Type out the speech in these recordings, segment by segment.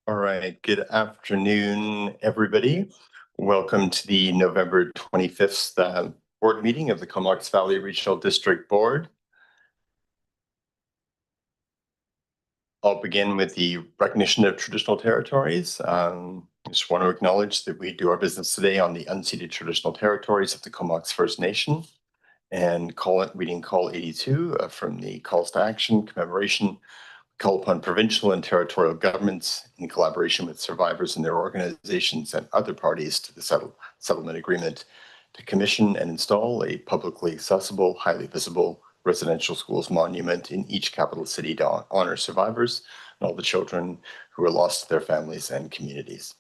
All right, good afternoon, everybody. Welcome to the November 25th board meeting of the Comox Valley Regional District Board. I'll begin with the recognition of traditional territories. I just want to acknowledge that we do our business today on the unceded traditional territories of the Comox First Nation, and reading Call 82 from the Calls to Action commemoration. Call upon provincial and territorial governments, in collaboration with survivors and their organizations and other parties to the settlement agreement, to commission and install a publicly accessible, highly visible residential schools monument in each capital city to honor survivors and all the children who were lost to their families and communities.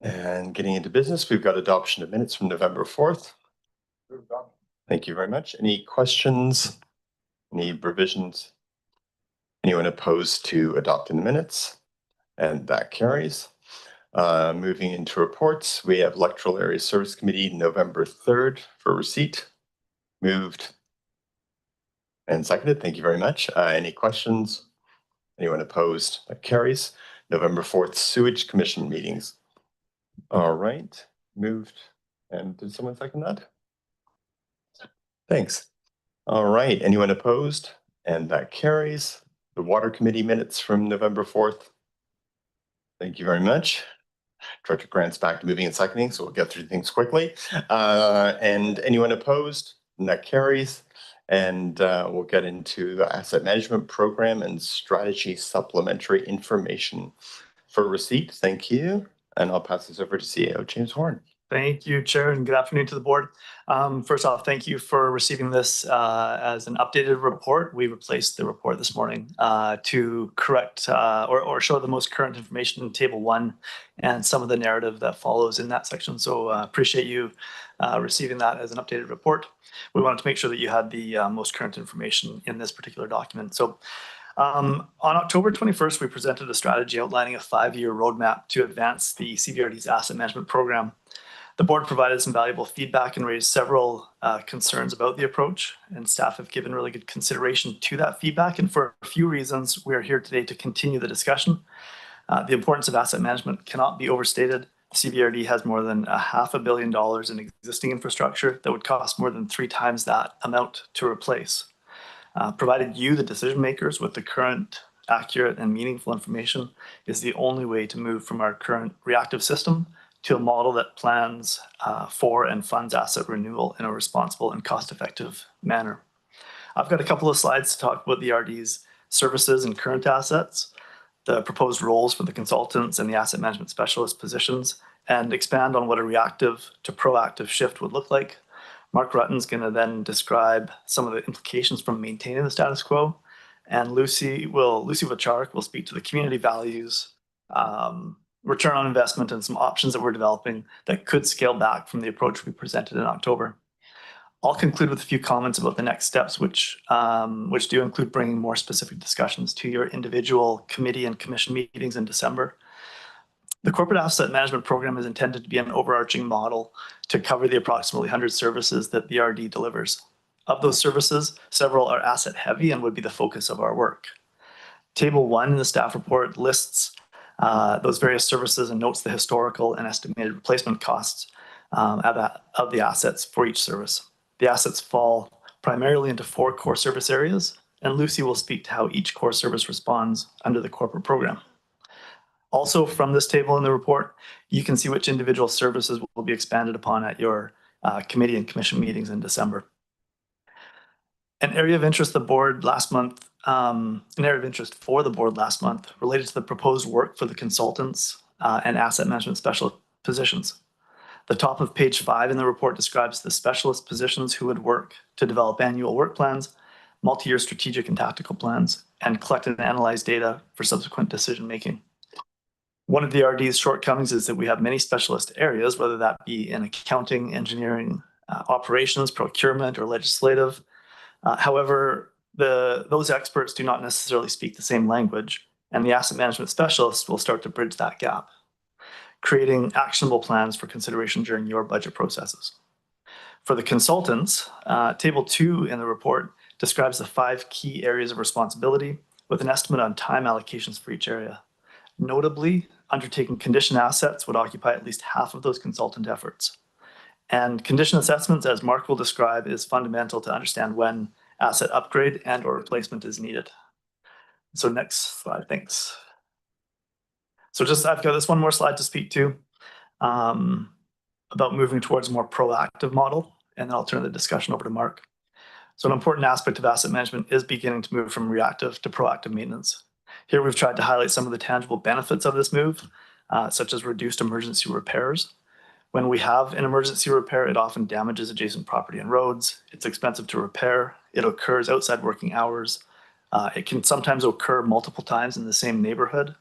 And getting into business, we've got adoption of minutes from November 4th. Thank you very much. Any questions? Any revisions? Anyone opposed to adopting the minutes? And that carries. Moving into reports, we have Electoral Area Service Committee November 3rd for receipt. Moved and seconded. Thank you very much. Any questions? Anyone opposed? That carries. November 4th, Sewage Commission meetings. All right, moved. And did someone second that? Thanks. All right, anyone opposed? And that carries. The Water Committee minutes from November 4th. Thank you very much. Director Grant's back to moving and seconding, so we'll get through things quickly. And anyone opposed? And that carries. And we'll get into the asset management program and strategy supplementary information for receipt. Thank you. And I'll pass this over to CEO James Horn. Thank you, Chair, and good afternoon to the board. First off, thank you for receiving this as an updated report. We replaced the report this morning to correct or show the most current information in Table 1 and some of the narrative that follows in that section. So appreciate you receiving that as an updated report. We wanted to make sure that you had the most current information in this particular document. So on October 21st, we presented a strategy outlining a 5-year roadmap to advance the CVRD's asset management program. The board provided some valuable feedback and raised several concerns about the approach, and staff have given really good consideration to that feedback. And for a few reasons, we are here today to continue the discussion. The importance of asset management cannot be overstated. CVRD has more than $500 million in existing infrastructure that would cost more than 3 times that amount to replace. Provided you, the decision makers, with the current, accurate, and meaningful information is the only way to move from our current reactive system to a model that plans for and funds asset renewal in a responsible and cost-effective manner. I've got a couple of slides to talk about the RD's services and current assets, the proposed roles for the consultants and the asset management specialist positions, and expand on what a reactive to proactive shift would look like. Mark Rutten's going to then describe some of the implications from maintaining the status quo, and Lucy Wacharek will speak to the community values, return on investment, and some options that we're developing that could scale back from the approach we presented in October. I'll conclude with a few comments about the next steps, which do include bringing more specific discussions to your individual committee and commission meetings in December. The corporate asset management program is intended to be an overarching model to cover the approximately 100 services that the RD delivers. Of those services, several are asset heavy and would be the focus of our work. Table 1 in the staff report lists those various services and notes the historical and estimated replacement costs of the assets for each service. The assets fall primarily into 4 core service areas, and Lucy will speak to how each core service responds under the corporate program. Also from this table in the report, you can see which individual services will be expanded upon at your committee and commission meetings in December. An area of interest for the board last month related to the proposed work for the consultants and asset management specialist positions. The top of page 5 in the report describes the specialist positions who would work to develop annual work plans, multi-year strategic and tactical plans, and collect and analyze data for subsequent decision making. One of the RD's shortcomings is that we have many specialist areas, whether that be in accounting, engineering, operations, procurement, or legislative. However, those experts do not necessarily speak the same language, and the asset management specialists will start to bridge that gap, creating actionable plans for consideration during your budget processes. For the consultants, Table 2 in the report describes the 5 key areas of responsibility with an estimate on time allocations for each area. Notably, undertaking condition assets would occupy at least half of those consultant efforts. And condition assessments, as Mark will describe, is fundamental to understand when asset upgrade and or replacement is needed. So next slide, thanks. So I've got this one more slide to speak to about moving towards a more proactive model, and then I'll turn the discussion over to Mark. So an important aspect of asset management is beginning to move from reactive to proactive maintenance. Here we've tried to highlight some of the tangible benefits of this move, such as reduced emergency repairs. When we have an emergency repair, it often damages adjacent property and roads. It's expensive to repair. It occurs outside working hours. It can sometimes occur multiple times in the same neighborhood.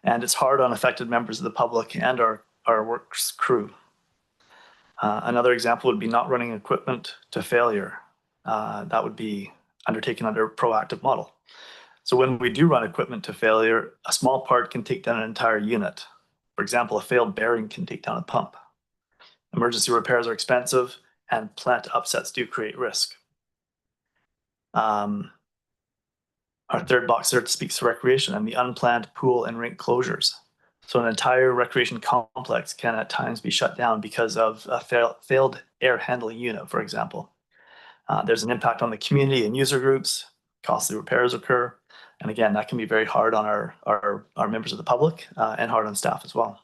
And it's hard on affected members of the public and our works crew. Another example would be not running equipment to failure. That would be undertaken under a proactive model. So when we do run equipment to failure, a small part can take down an entire unit. For example, a failed bearing can take down a pump. Emergency repairs are expensive, and plant upsets do create risk. Our third box there speaks to recreation and the unplanned pool and rink closures. So an entire recreation complex can at times be shut down because of a failed air handling unit, for example. There's an impact on the community and user groups, costly repairs occur, and again, that can be very hard on our members of the public and hard on staff as well.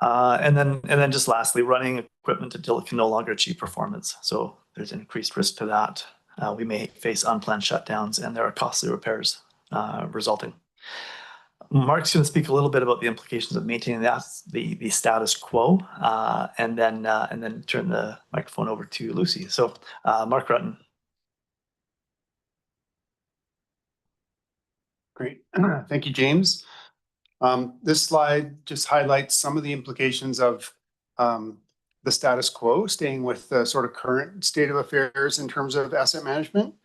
And then just lastly, running equipment until it can no longer achieve performance. So there's an increased risk to that. We may face unplanned shutdowns, and there are costly repairs resulting. Mark's going to speak a little bit about the implications of maintaining the status quo, and then turn the microphone over to Lucy. So, Mark Rutten. Great, thank you, James. This slide just highlights some of the implications of the status quo, staying with the sort of current state of affairs in terms of asset management.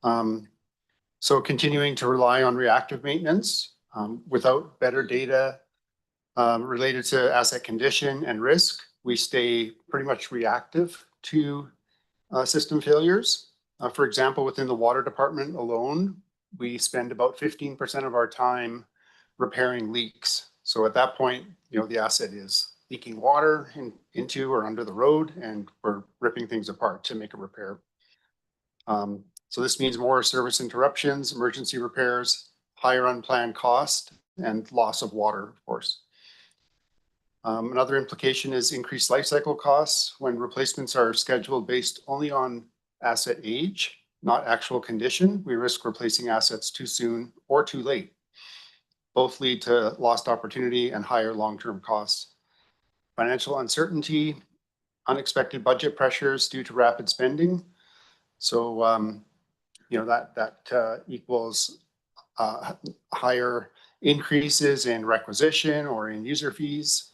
So continuing to rely on reactive maintenance without better data related to asset condition and risk, we stay pretty much reactive to system failures. For example, within the water department alone, we spend about 15% of our time repairing leaks. So at that point, the asset is leaking water into or under the road, and we're ripping things apart to make a repair. So this means more service interruptions, emergency repairs, higher unplanned cost, and loss of water, of course. Another implication is increased life cycle costs when replacements are scheduled based only on asset age, not actual condition. We risk replacing assets too soon or too late. Both lead to lost opportunity and higher long-term costs. Financial uncertainty, unexpected budget pressures due to rapid spending. So, that equals higher increases in requisition or in user fees,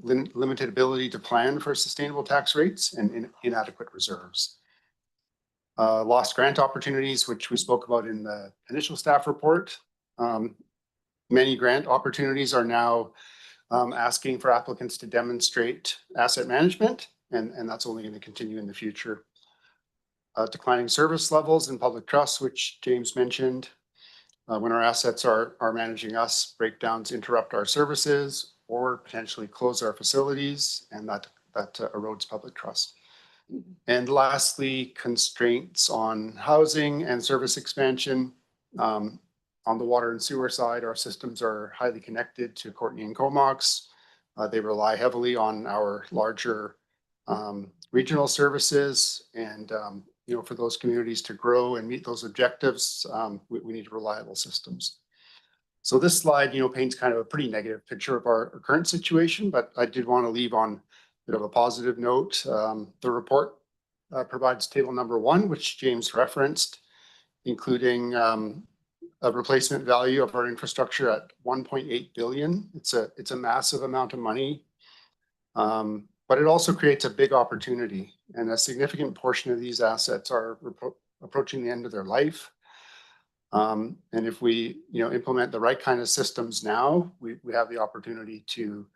limited ability to plan for sustainable tax rates, and inadequate reserves. Lost grant opportunities, which we spoke about in the initial staff report. Many grant opportunities are now asking for applicants to demonstrate asset management, and that's only going to continue in the future. Declining service levels and public trust, which James mentioned. When our assets are managing us, breakdowns interrupt our services or potentially close our facilities, and that erodes public trust. And lastly, constraints on housing and service expansion. On the water and sewer side, our systems are highly connected to Courtney and Comox. They rely heavily on our larger regional services, and for those communities to grow and meet those objectives, we need reliable systems. So this slide, paints kind of a pretty negative picture of our current situation, but I did want to leave on a bit of a positive note. The report provides table number 1, which James referenced, including a replacement value of our infrastructure at 1.8 billion. It's a massive amount of money, but it also creates a big opportunity, and a significant portion of these assets are approaching the end of their life. And if we implement the right kind of systems now, we have the opportunity to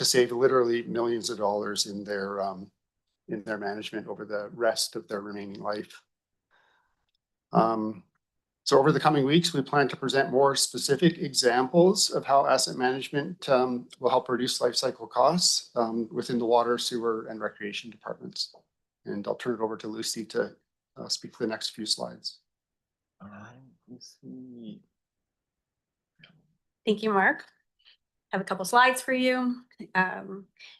save literally millions of dollars in their management over the rest of their remaining life. So over the coming weeks, we plan to present more specific examples of how asset management will help reduce life cycle costs within the water, sewer, and recreation departments. And I'll turn it over to Lucy to speak to the next few slides. All right, Lucy. Thank you, Mark. I have a couple slides for you.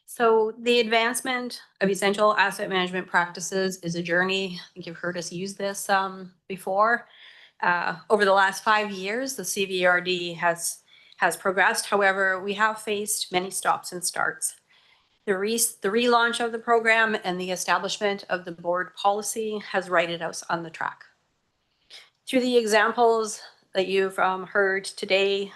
So the advancement of essential asset management practices is a journey. I think you've heard us use this before. Over the last 5 years, the CVRD has progressed. However, we have faced many stops and starts. The relaunch of the program and the establishment of the board policy has righted us on the track. Through the examples that you've heard today,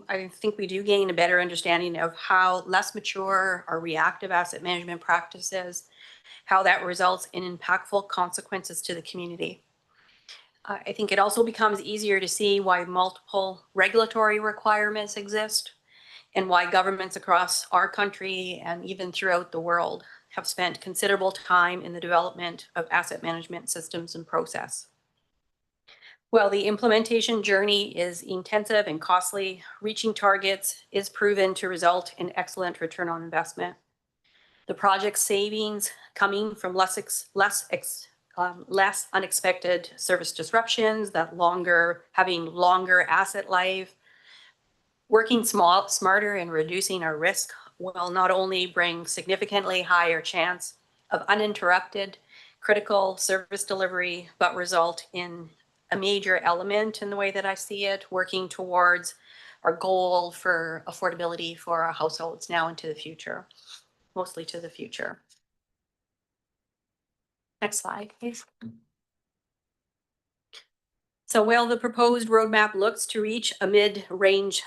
I think we do gain a better understanding of how less mature or reactive asset management practices, how that results in impactful consequences to the community. I think it also becomes easier to see why multiple regulatory requirements exist and why governments across our country and even throughout the world have spent considerable time in the development of asset management systems and process. While the implementation journey is intensive and costly, reaching targets is proven to result in excellent return on investment. The project savings coming from less unexpected service disruptions, having longer asset life, working smarter and reducing our risk will not only bring significantly higher chance of uninterrupted critical service delivery, but result in a major element in the way that I see it, working towards our goal for affordability for our households now into the future, mostly to the future. Next slide, please. So while the proposed roadmap looks to reach a mid-range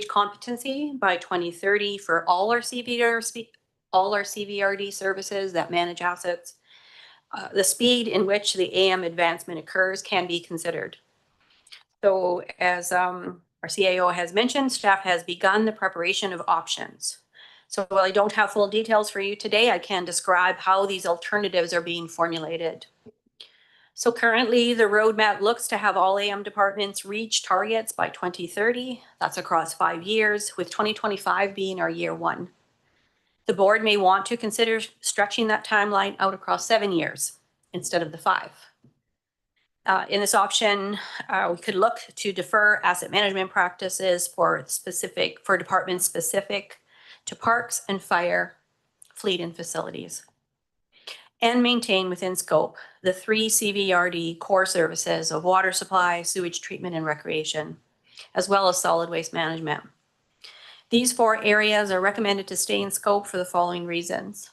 competency by 2030 for all our CVRD services that manage assets, the speed in which the AM advancement occurs can be considered. So as our CAO has mentioned, staff has begun the preparation of options. So while I don't have full details for you today, I can describe how these alternatives are being formulated. So currently the roadmap looks to have all AM departments reach targets by 2030. That's across 5 years, with 2025 being our year 1. The board may want to consider stretching that timeline out across 7 years instead of the 5. In this option, we could look to defer asset management practices for departments specific to parks and fire, fleet and facilities, and maintain within scope the 3 CVRD core services of water supply, sewage treatment, and recreation, as well as solid waste management. These 4 areas are recommended to stay in scope for the following reasons.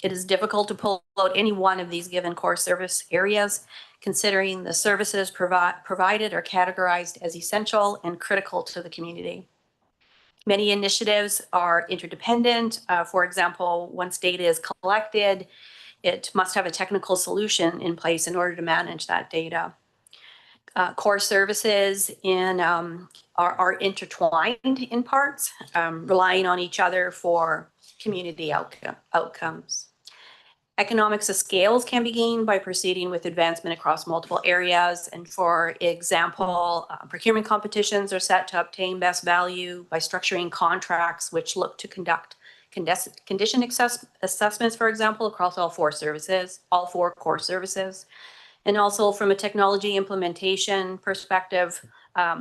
It is difficult to pull out any one of these given core service areas, considering the services provided are categorized as essential and critical to the community. Many initiatives are interdependent. For example, once data is collected, it must have a technical solution in place in order to manage that data. Core services are intertwined in parts, relying on each other for community outcomes. Economics of scales can be gained by proceeding with advancement across multiple areas. And for example, procurement competitions are set to obtain best value by structuring contracts which look to conduct condition assessments, for example, across all 4 core services. And also from a technology implementation perspective,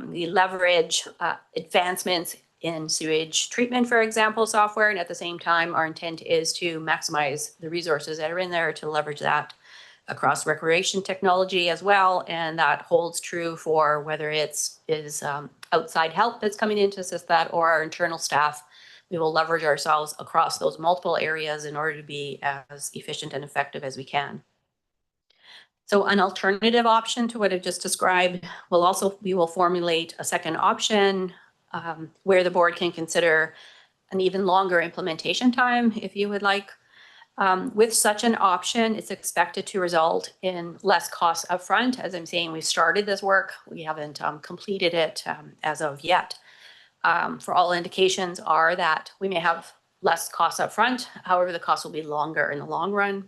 we leverage advancements in sewage treatment, for example, software. And at the same time, our intent is to maximize the resources that are in there to leverage that across recreation technology as well. And that holds true for whether it's outside help that's coming in to assist that or our internal staff. We will leverage ourselves across those multiple areas in order to be as efficient and effective as we can. So an alternative option to what I've just described we will formulate a second option where the board can consider an even longer implementation time if you would like. With such an option, it's expected to result in less costs upfront. As I'm saying, we've started this work. We haven't completed it as of yet. For all indications are that we may have less costs upfront. However, the cost will be longer in the long run.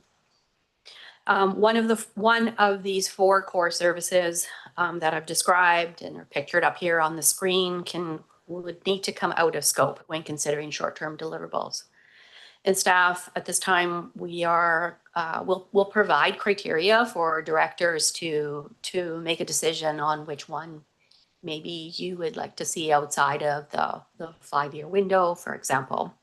One of these four core services that I've described and are pictured up here on the screen would need to come out of scope when considering short-term deliverables. And staff at this time, we'll provide criteria for directors to make a decision on which one maybe you would like to see outside of the 5-year window, for example.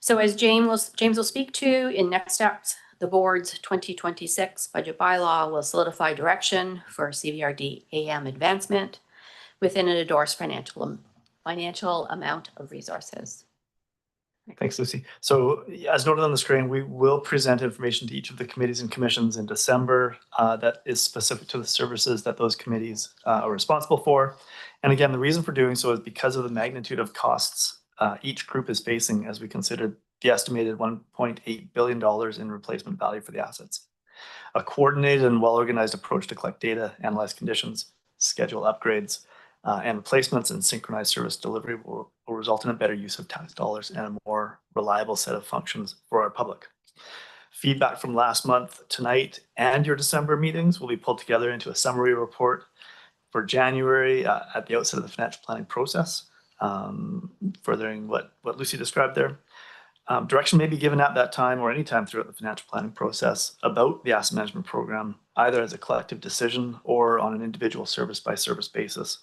So as James will speak to in next steps, the board's 2026 budget bylaw will solidify direction for CVRD AM advancement within an endorsed financial amount of resources. Thanks, Lucy. So as noted on the screen, we will present information to each of the committees and commissions in December that is specific to the services that those committees are responsible for. And again, the reason for doing so is because of the magnitude of costs each group is facing as we consider the estimated $1.8 billion in replacement value for the assets. A coordinated and well-organized approach to collect data, analyze conditions, schedule upgrades, and replacements and synchronized service delivery will result in a better use of tax dollars and a more reliable set of functions for our public. Feedback from last month, tonight, and your December meetings will be pulled together into a summary report for January at the outset of the financial planning process, furthering what Lucy described there. Direction may be given at that time or any time throughout the financial planning process about the asset management program, either as a collective decision or on an individual service by service basis.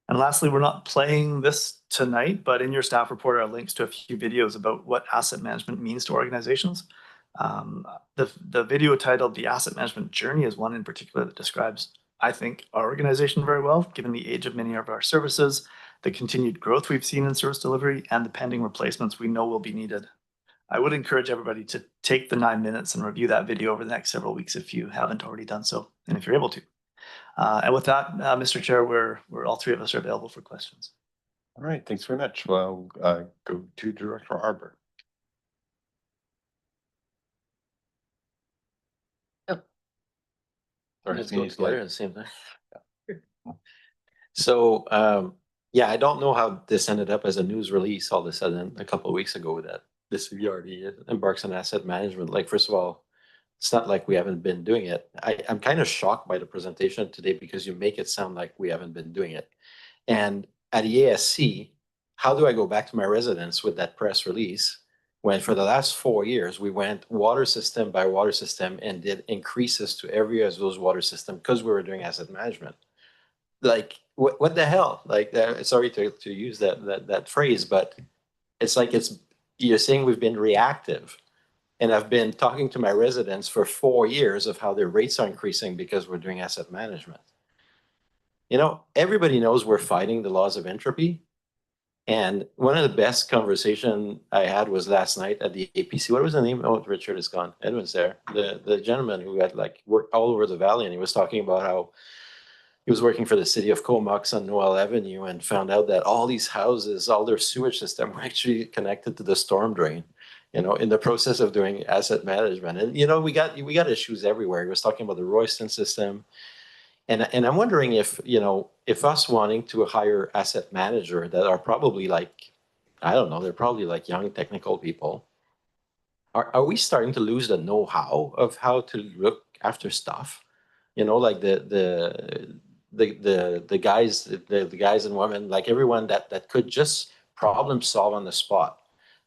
And lastly, we're not playing this tonight, but in your staff report are links to a few videos about what asset management means to organizations. The video titled The Asset Management Journey is one in particular that describes, I think, our organization very well, given the age of many of our services, the continued growth we've seen in service delivery, and the pending replacements we know will be needed. I would encourage everybody to take the 9 minutes and review that video over the next several weeks if you haven't already done so, and if you're able to. And with that, Mr. Chair, we're all three of us are available for questions. All right, thanks very much. Well, go to Director Arbor. Or let's go together at the same time. Yeah. So, yeah, I don't know how this ended up as a news release all of a sudden a couple of weeks ago that this CVRD embarks on asset management. Like, first of all, it's not like we haven't been doing it. I'm kind of shocked by the presentation today because you make it sound like we haven't been doing it. And at the ASC, how do I go back to my residents with that press release when for the last 4 years, we went water system by water system and did increases to every of those water systems because we were doing asset management? Like, what the hell? Like, sorry to use that phrase, but it's like you're saying we've been reactive. And I've been talking to my residents for 4 years of how their rates are increasing because we're doing asset management. You know, everybody knows we're fighting the laws of entropy. And one of the best conversation I had was last night at the APC. What was the name? Oh, Richard is gone. Edwin's there. The gentleman who had like worked all over the valley, and he was talking about how he was working for the city of Comox on Noel Avenue and found out that all these houses, all their sewage system were actually connected to the storm drain, you know, in the process of doing asset management. And, you know, we got issues everywhere. He was talking about the Royston system. And I'm wondering if, you know, if us wanting to hire asset manager that are probably like, I don't know, they're probably like young technical people. Are we starting to lose the know-how of how to look after stuff? You know, like the guys and women, like everyone that could just problem solve on the spot.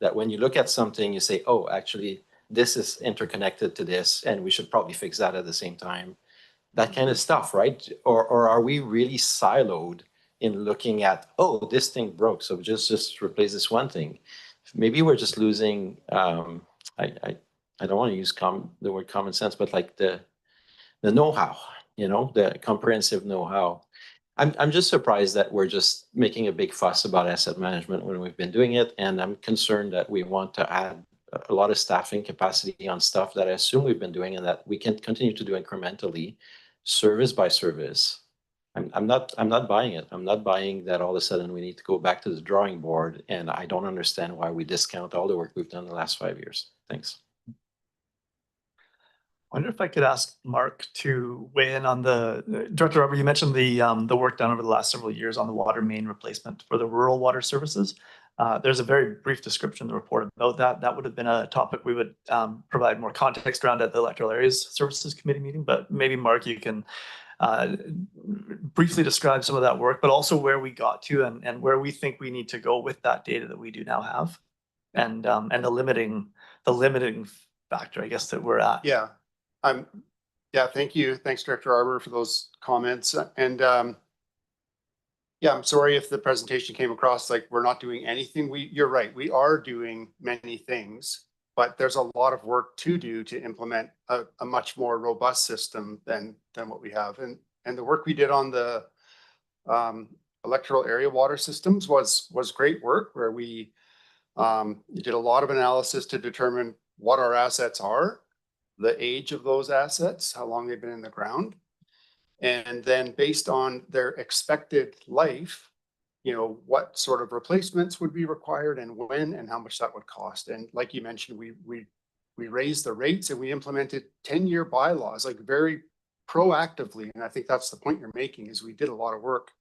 That when you look at something, you say, oh, actually, this is interconnected to this, and we should probably fix that at the same time. That kind of stuff, right? Or are we really siloed in looking at, oh, this thing broke, so just replace this one thing? Maybe we're just losing. I don't want to use the word common sense, but like the know-how, you know, the comprehensive know-how. I'm just surprised that we're just making a big fuss about asset management when we've been doing it, and I'm concerned that we want to add a lot of staffing capacity on stuff that I assume we've been doing and that we can continue to do incrementally, service by service. I'm not buying it. I'm not buying that all of a sudden we need to go back to the drawing board, and I don't understand why we discount all the work we've done in the last 5 years. Thanks. I wonder if I could ask Mark to weigh in on Director Robert, you mentioned the work done over the last several years on the water main replacement for the rural water services. There's a very brief description in the report about that. That would have been a topic we would provide more context around at the Electoral Areas Services Committee meeting. But maybe Mark, you can briefly describe some of that work, but also where we got to and where we think we need to go with that data that we do now have, and the limiting factor, I guess, that we're at. Yeah. Yeah, thank you. Thanks, Director Arbor, for those comments. And yeah, I'm sorry if the presentation came across like we're not doing anything. You're right, we are doing many things, but there's a lot of work to do to implement a much more robust system than what we have. And the work we did on the electoral area water systems was great work, where we did a lot of analysis to determine what our assets are, the age of those assets, how long they've been in the ground. And then based on their expected life, what sort of replacements would be required and when and how much that would cost. And like you mentioned, we raised the rates and we implemented 10-year bylaws, like very proactively. And I think that's the point you're making, is we did a lot of work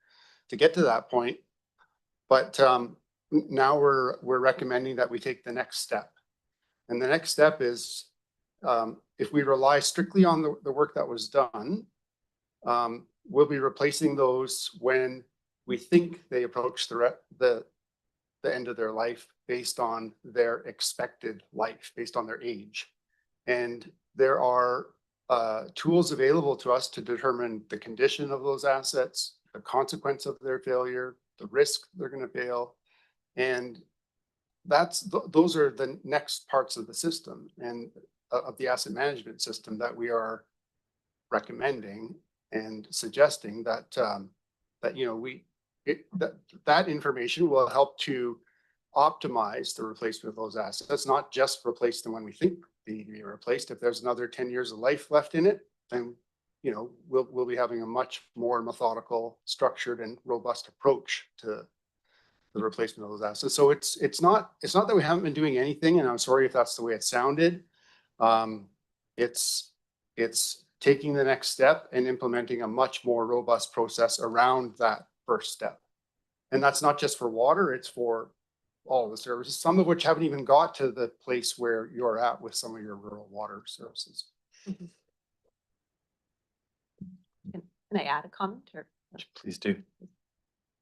to get to that point. But now we're recommending that we take the next step. And the next step is, if we rely strictly on the work that was done, we'll be replacing those when we think they approach the end of their life, based on their expected life, based on their age. And there are tools available to us to determine the condition of those assets, the consequence of their failure, the risk they're going to fail. And those are the next parts of the system and of the asset management system that we are recommending and suggesting that that information will help to optimize the replacement of those assets. That's not just replace them when we think they need to be replaced. If there's another 10 years of life left in it, then we'll be having a much more methodical, structured, and robust approach to the replacement of those assets. So it's not that we haven't been doing anything, and I'm sorry if that's the way it sounded. It's taking the next step and implementing a much more robust process around that first step. And that's not just for water, it's for all the services, some of which haven't even got to the place where you're at with some of your rural water services. Mm-hmm. Can I add a comment? Or Please do.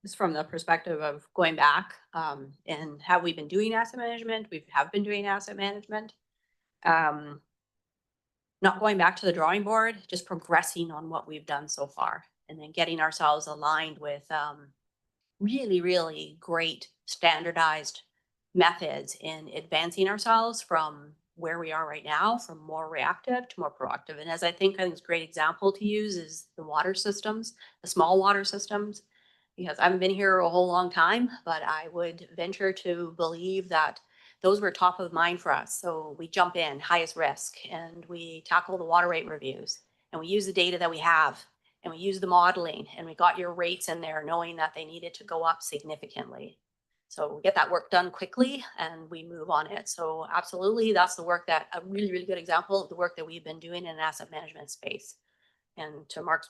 just from the perspective of going back, and have we been doing asset management? We have been doing asset management. Not going back to the drawing board, just progressing on what we've done so far, and then getting ourselves aligned with really, really great standardized methods in advancing ourselves from where we are right now, from more reactive to more proactive. And as I think it's a great example to use is the water systems, the small water systems, because I haven't been here a whole long time, but I would venture to believe that those were top of mind for us. So we jump in highest risk and we tackle the water rate reviews, and we use the data that we have, and we use the modeling, and we got your rates in there knowing that they needed to go up significantly. So we get that work done quickly and we move on it. So absolutely, that's the work that a really, really good example of the work that we've been doing in an asset management space. And to Mark's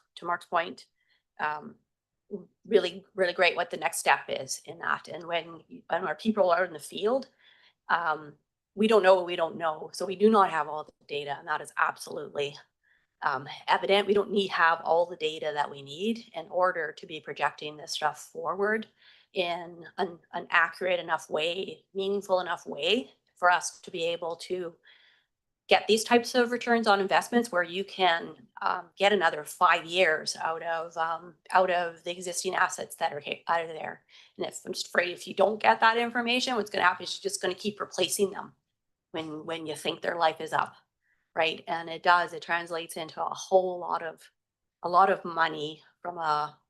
point, really, really great what the next step is in that. And when our people are in the field, we don't know what we don't know. So we do not have all the data, and that is absolutely evident. We don't have all the data that we need in order to be projecting this stuff forward in an accurate enough way, meaningful enough way for us to be able to get these types of returns on investments where you can get another 5 years out of the existing assets that are out of there. And I'm just afraid if you don't get that information, what's going to happen is you're just going to keep replacing them when you think their life is up, right? And it translates into a whole lot of money from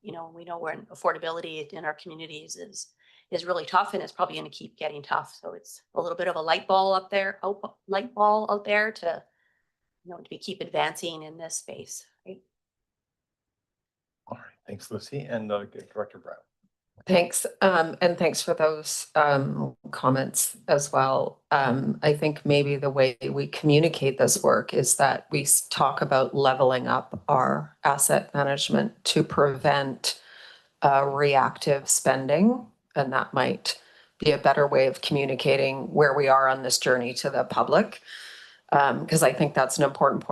we know where affordability in our communities is really tough, and it's probably going to keep getting tough. So it's a little bit of a light ball out there to to keep advancing in this space, right? All right, thanks, Lucy, and Director Brown. Thanks, and thanks for those comments as well. I think maybe the way we communicate this work is that we talk about leveling up our asset management to prevent reactive spending, and that might be a better way of communicating where we are on this journey to the public. Because I think that's an important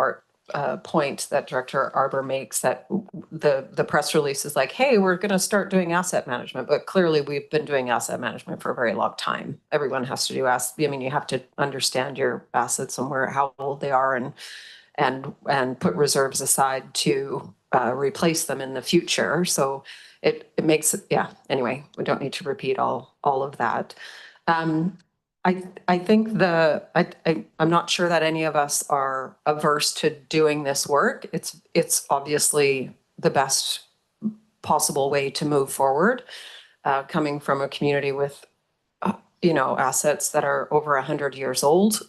point that Director Arbor makes, that the press release is like, hey, we're going to start doing asset management, but clearly we've been doing asset management for a very long time. Everyone has to do you have to understand your assets and how old they are, and put reserves aside to replace them in the future. So it makes it, yeah, anyway, we don't need to repeat all of that. I think I'm not sure that any of us are averse to doing this work. It's obviously the best possible way to move forward, coming from a community with, assets that are over 100 years old.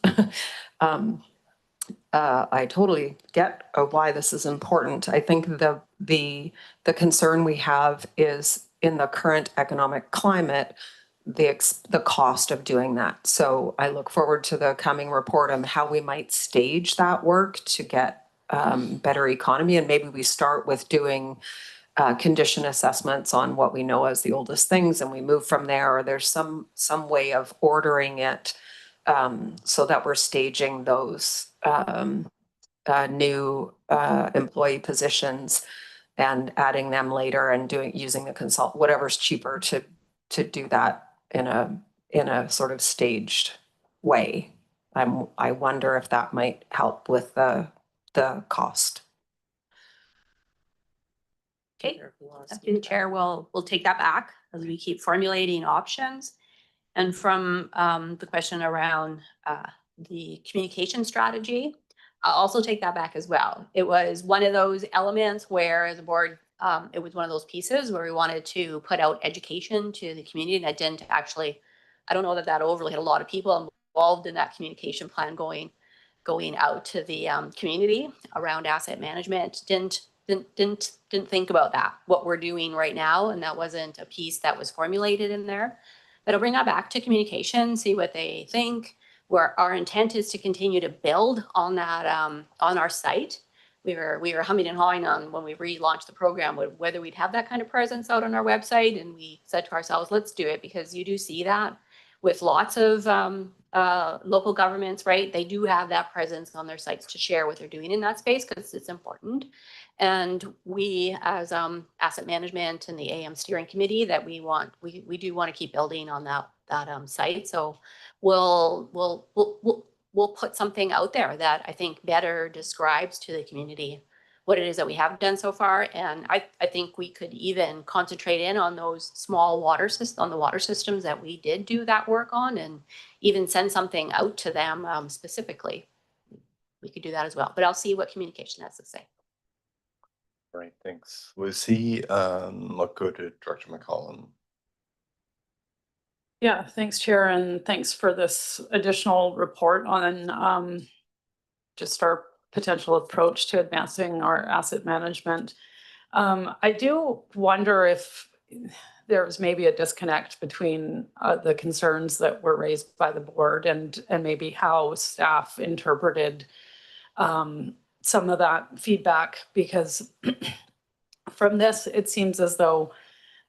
I totally get why this is important. I think the concern we have is, in the current economic climate, the cost of doing that. So I look forward to the coming report on how we might stage that work to get better economy. And maybe we start with doing condition assessments on what we know as the oldest things, and we move from there, or there's some way of ordering it so that we're staging those new employee positions and adding them later, and using the whatever's cheaper to do that in a sort of staged way. I wonder if that might help with the cost. Okay, Deputy Chair, we'll take that back as we keep formulating options. And from the question around the communication strategy, I'll also take that back as well. It was one of those elements where, as a board, it was one of those pieces where we wanted to put out education to the community, and I don't know that overly had a lot of people involved in that communication plan going out to the community around asset management. Didn't think about that, what we're doing right now, and that wasn't a piece that was formulated in there. But I'll bring that back to communication, see what they think. Where our intent is to continue to build on that on our site. We were humming and hawing on, when we relaunched the program, whether we'd have that kind of presence out on our website, and we said to ourselves, let's do it, because you do see that with lots of local governments, right? They do have that presence on their sites to share what they're doing in that space, because it's important. And we, as asset management and the AM steering committee, that we do want to keep building on that site. So we'll put something out there that I think better describes to the community what it is that we have done so far. And I think we could even concentrate in on those small water systems that we did do that work on, and even send something out to them specifically. We could do that as well, but I'll see what communication has to say. Right, thanks. Lucy, I'll go to Director McCollum. Yeah, thanks, Chair, and thanks for this additional report on just our potential approach to advancing our asset management. I do wonder if there was maybe a disconnect between the concerns that were raised by the board and maybe how staff interpreted some of that feedback, because from this, it seems as though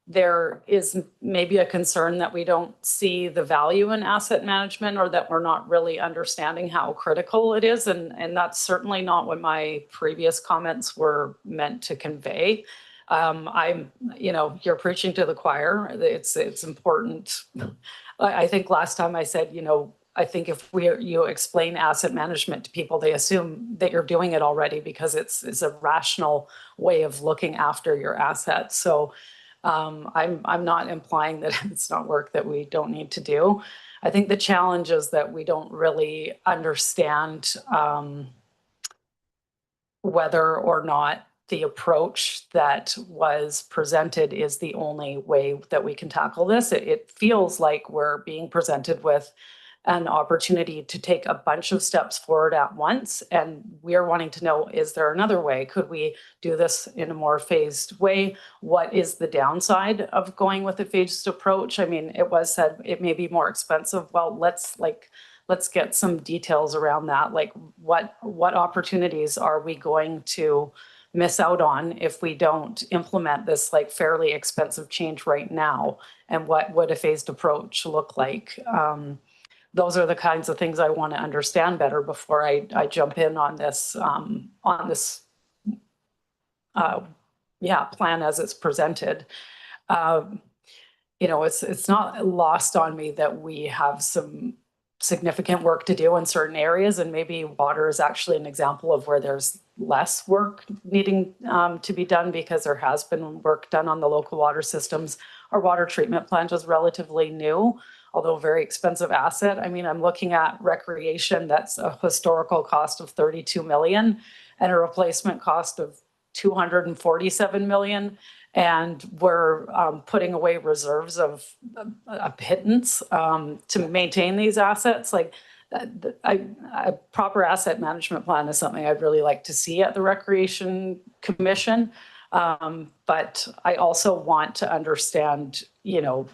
there is maybe a concern that we don't see the value in asset management, or that we're not really understanding how critical it is. And that's certainly not what my previous comments were meant to convey. You're preaching to the choir. It's important. I think last time I said, I think if you explain asset management to people, they assume that you're doing it already, because it's a rational way of looking after your assets. So I'm not implying that it's not work that we don't need to do. I think the challenge is that we don't really understand whether or not the approach that was presented is the only way that we can tackle this. It feels like we're being presented with an opportunity to take a bunch of steps forward at once. And we're wanting to know, is there another way? Could we do this in a more phased way? What is the downside of going with a phased approach? I mean, it was said it may be more expensive. Well, let's get some details around that. Like what opportunities are we going to miss out on if we don't implement this like fairly expensive change right now? And what would a phased approach look like? Those are the kinds of things I want to understand better before I jump in on this plan as it's presented. You know, it's not lost on me that we have some significant work to do in certain areas, and maybe water is actually an example of where there's less work needing to be done, because there has been work done on the local water systems. Our water treatment plant is relatively new, although a very expensive asset. I mean, I'm looking at recreation, that's a historical cost of 32 million and a replacement cost of 247 million. And we're putting away reserves of a pittance to maintain these assets. Like a proper asset management plan is something I'd really like to see at the Recreation Commission. But I also want to understand, you know,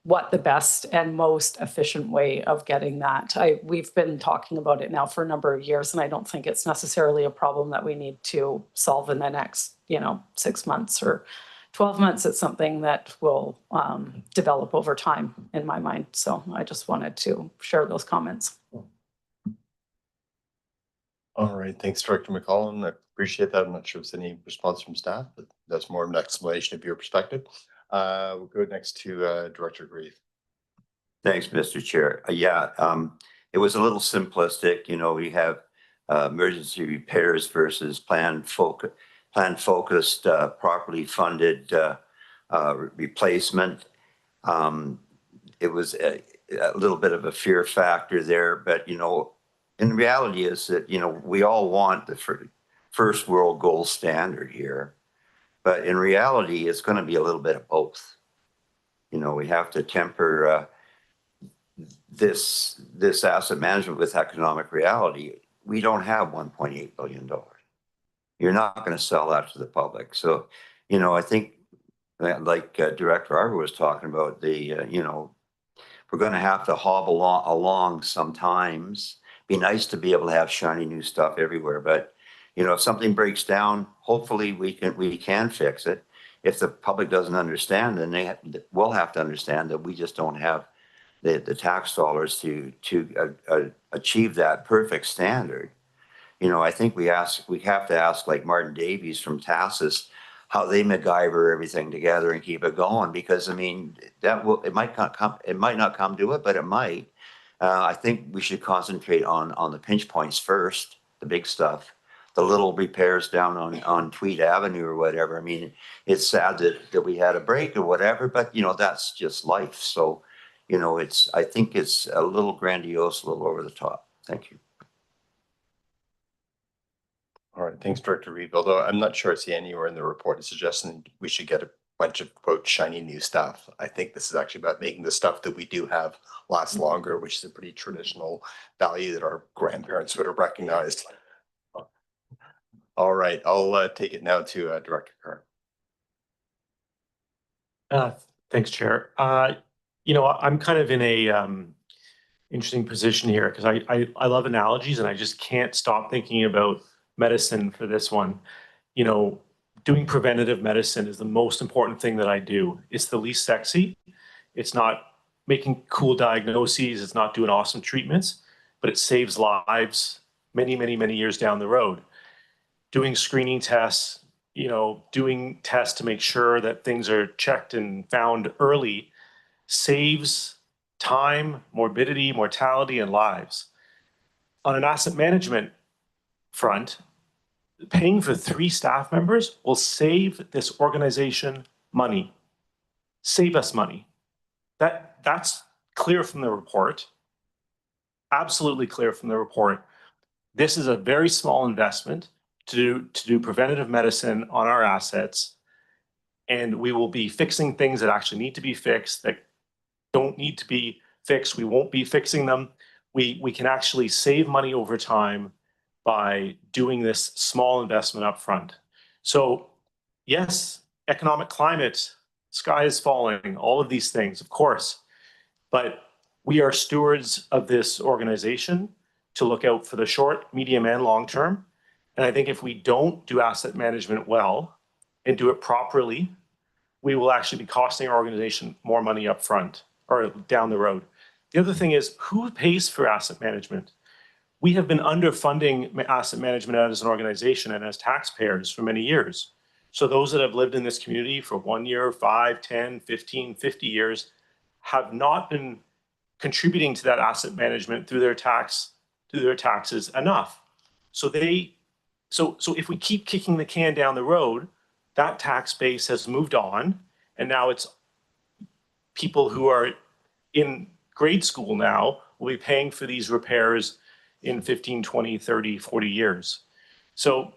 what the best and most efficient way of getting that. We've been talking about it now for a number of years, and I don't think it's necessarily a problem that we need to solve in the next, you know, 6 months or 12 months. It's something that will develop over time in my mind. So I just wanted to share those comments. All right, thanks, Director McCollum. I appreciate that. I'm not sure if there's any response from staff, but that's more of an explanation of your perspective. We'll go next to Director Grieve. Thanks, Mr. Chair. It was a little simplistic. You know, we have emergency repairs versus plan focused, properly funded replacement. It was a little bit of a fear factor there, but you know, in reality is that, you know, we all want the first world gold standard here, but in reality, it's going to be a little bit of both. You know, we have to temper this asset management with economic reality. We don't have $1.8 billion. You're not going to sell that to the public. So, you know, I think like Director Arbor was talking about, you know, we're going to have to hobble along sometimes. Be nice to be able to have shiny new stuff everywhere, but you know, if something breaks down, hopefully we can fix it. If the public doesn't understand, then we'll have to understand that we just don't have the tax dollars to achieve that perfect standard. You know, I think we have to ask like Martin Davies from TASIS how they MacGyver everything together and keep it going, because I mean it might not come to it, but it might. I think we should concentrate on the pinch points first, the big stuff. The little repairs down on Tweed Avenue or whatever. I mean, it's sad that we had a break or whatever, but you know, that's just life. So, you know, I think it's a little grandiose, a little over the top. Thank you. All right, thanks, Director Reeve. Although I'm not sure I see anywhere in the report suggesting we should get a bunch of quote shiny new stuff. I think this is actually about making the stuff that we do have last longer, which is a pretty traditional value that our grandparents would have recognized. All right, I'll take it now to Director Kern. Thanks, Chair. You know, I'm kind of in a interesting position here because I love analogies and I just can't stop thinking about medicine for this one. You know, doing preventative medicine is the most important thing that I do. It's the least sexy. It's not making cool diagnoses. It's not doing awesome treatments, but it saves lives many, many, many years down the road. Doing screening tests, you know, doing tests to make sure that things are checked and found early saves time, morbidity, mortality, and lives. On an asset management front, paying for 3 staff members will save this organization money. Save us money. That's clear from the report. Absolutely clear from the report. This is a very small investment to do preventative medicine on our assets, and we will be fixing things that actually need to be fixed, that don't need to be fixed. We won't be fixing them. We can actually save money over time by doing this small investment up front. So yes, economic climate, sky is falling, all of these things, of course, but we are stewards of this organization to look out for the short, medium, and long term. And I think if we don't do asset management well and do it properly, we will actually be costing our organization more money up front or down the road. The other thing is, who pays for asset management? We have been underfunding asset management as an organization and as taxpayers for many years. So those that have lived in this community for 1 year, 5, 10, 15, 50 years have not been contributing to that asset management through their taxes enough. So if we keep kicking the can down the road, that tax base has moved on, and now it's people who are in grade school now will be paying for these repairs in 15, 20, 30, 40 years. So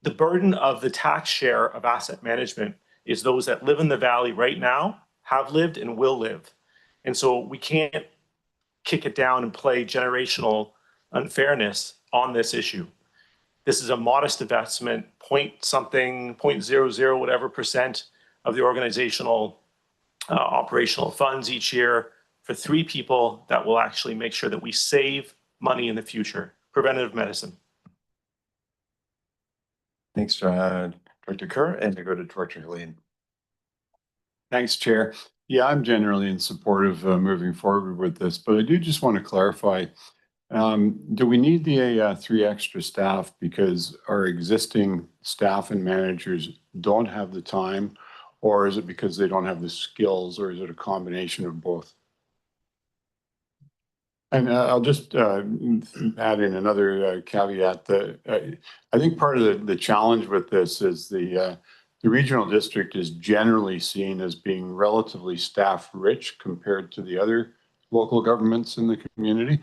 the burden of the tax share of asset management is those that live in the valley right now, have lived, and will live. And so we can't kick it down and play generational unfairness on this issue. This is a modest investment, point something, 0.00 whatever percent of the organizational operational funds each year for 3 people that will actually make sure that we save money in the future. Preventative medicine. Thanks, Director Kerr, and to go to Director Helene. Thanks, Chair. Yeah, I'm generally in support of moving forward with this, but I do just want to clarify, do we need the 3 extra staff because our existing staff and managers don't have the time, or is it because they don't have the skills, or is it a combination of both? And I'll just add in another caveat that I think part of the challenge with this is the regional district is generally seen as being relatively staff rich compared to the other local governments in the community.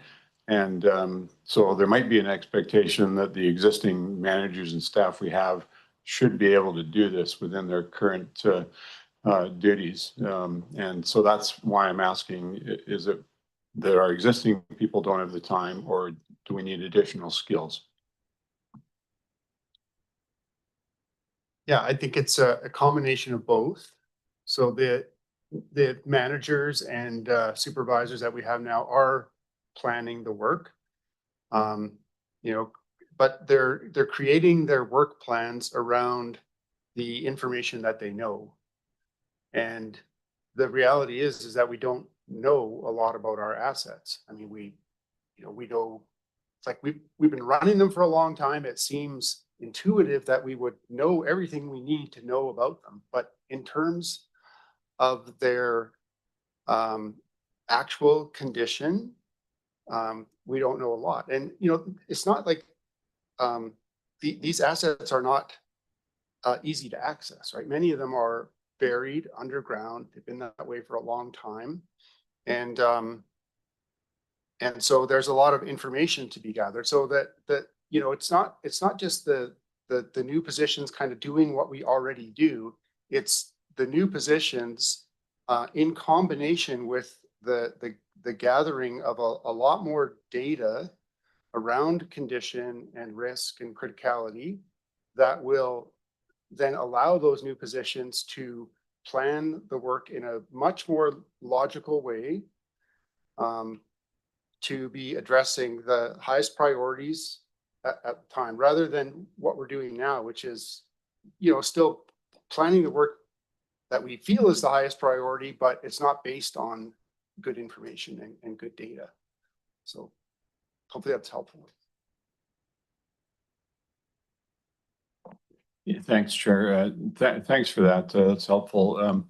And so there might be an expectation that the existing managers and staff we have should be able to do this within their current duties. And so that's why I'm asking, is it that our existing people don't have the time, or do we need additional skills? Yeah, I think it's a combination of both. So the managers and supervisors that we have now are planning the work. You know, but they're creating their work plans around the information that they know. And the reality is that we don't know a lot about our assets. I mean, we know, it's like we've been running them for a long time. It seems intuitive that we would know everything we need to know about them. But in terms of their actual condition, we don't know a lot. And, you know, it's not like these assets are not easy to access, right? Many of them are buried underground. They've been that way for a long time. And so there's a lot of information to be gathered, so that you know, it's not just the new positions kind of doing what we already do. It's the new positions in combination with the gathering of a lot more data around condition and risk and criticality that will then allow those new positions to plan the work in a much more logical way, to be addressing the highest priorities at the time, rather than what we're doing now, which is, you know, still planning the work that we feel is the highest priority, but it's not based on good information and good data. So hopefully that's helpful. Yeah, thanks, Chair. Thanks for that. That's helpful.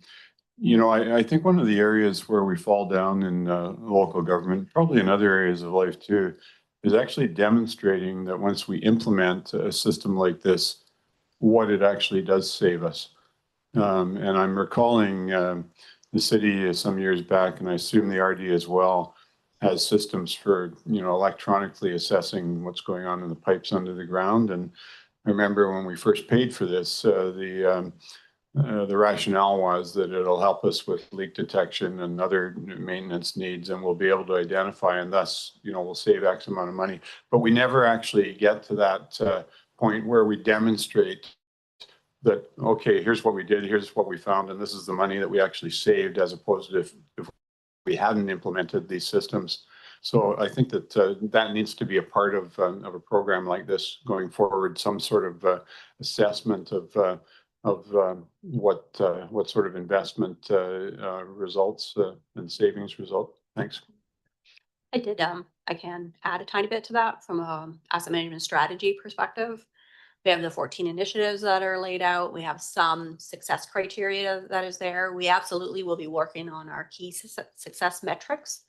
You know, I think one of the areas where we fall down in local government, probably in other areas of life too, is actually demonstrating that once we implement a system like this, what it actually does save us. And I'm recalling the city some years back, and I assume the RD as well, has systems for, you know, electronically assessing what's going on in the pipes under the ground. And I remember when we first paid for this, the rationale was that it'll help us with leak detection and other maintenance needs, and we'll be able to identify, and thus, you know, we'll save X amount of money. But we never actually get to that point where we demonstrate that, okay, here's what we did, here's what we found, and this is the money that we actually saved, as opposed to if we hadn't implemented these systems. So I think that that needs to be a part of a program like this going forward, some sort of assessment of what sort of investment results and savings result. Thanks. I can add a tiny bit to that from a asset management strategy perspective. We have the 14 initiatives that are laid out. We have some success criteria that is there. We absolutely will be working on our key success metrics,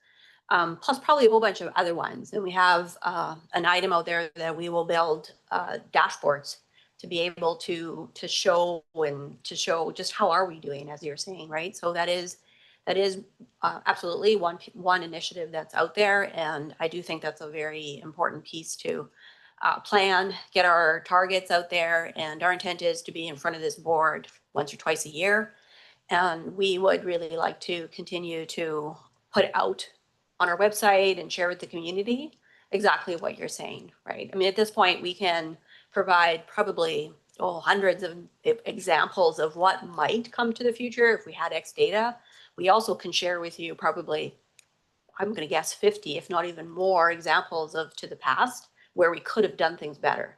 plus probably a whole bunch of other ones. And we have an item out there that we will build dashboards to be able to show just how are we doing, as you're saying, right? So that is absolutely one initiative that's out there, and I do think that's a very important piece to plan, get our targets out there, and our intent is to be in front of this board once or twice a year. And we would really like to continue to put out on our website and share with the community exactly what you're saying, right? I mean, at this point, we can provide probably hundreds of examples of what might come to the future if we had X data. We also can share with you probably, I'm going to guess 50, if not even more, examples of to the past where we could have done things better.